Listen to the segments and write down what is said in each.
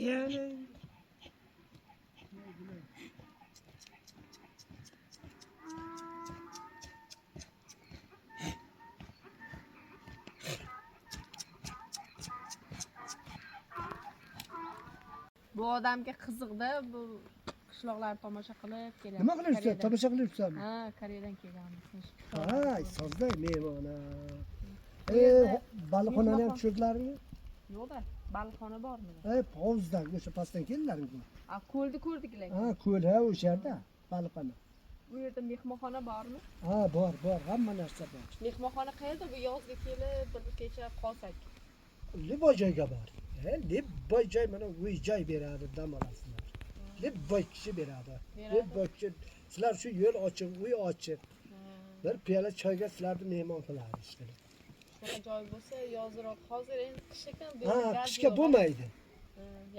Yani Bu odamga qiziqdi. Bu qishloqlarni tomosha qilib kelyapti. nima qilyapsan? Tomosha qilyapsanmi? Ha, Koreyadan kelganmiz. Ha, sozday mehmona. Bu yerda Baliqxonani ham mehmonxona- tushirdilarmi? Yo'qda, baliqxona bormi? Hovuzdan, o'sha pastdan keldilaringmi? A, ko'lni ko'rdiklar. Ha, ko'l ha o'sha yerda baliqxona. Bu yerda mehmonxona bormi? Ha, bor, hamma narsa bor. Mehmonxona qayerda? Bu yozga kelib bir kecha qolsak. Liboy joyga bor. Liboy joy mana uy joy beradi, dam olasizlar. Liboy kishi beradi. Liboy kishi sizlar shu yo'l ochiq, uy ochiq. Bir piyola choyga sizlarni mehmon qiladi işte. Shunaqa joy bo'lsa, yozroq. Hozir endi qish ekan, bu Ha, yerda gaz qishga yo'q. bo'lmaydi.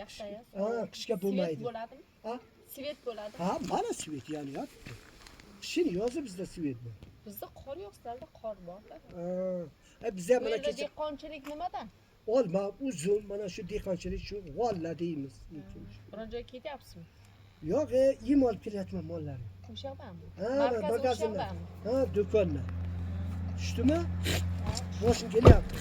Yaxshi ya. Ha, qishga bo'lmaydi. Svet bo'ladimi? Ha? Svet bo'ladi. Ha, mana svet yonyapti. Qishin yozi bizda svet bor. Bizda qor yo'q, sizlarda qor bor-da. Ha, bizda Bu mana yerda kecha dehqonchilik nimadan? olma, uzum, mana shu dehqonchilik shu g'olla deymiz. Biron joyga ketyapsizmi? Yo'q, yem olib kelyapman mollarni. O'sha yoqdanmi? Ha, Markazi o'sha magazindan. yoqdanmi? Ha, do'kondan. Tushdimi? Boshim kelyapti.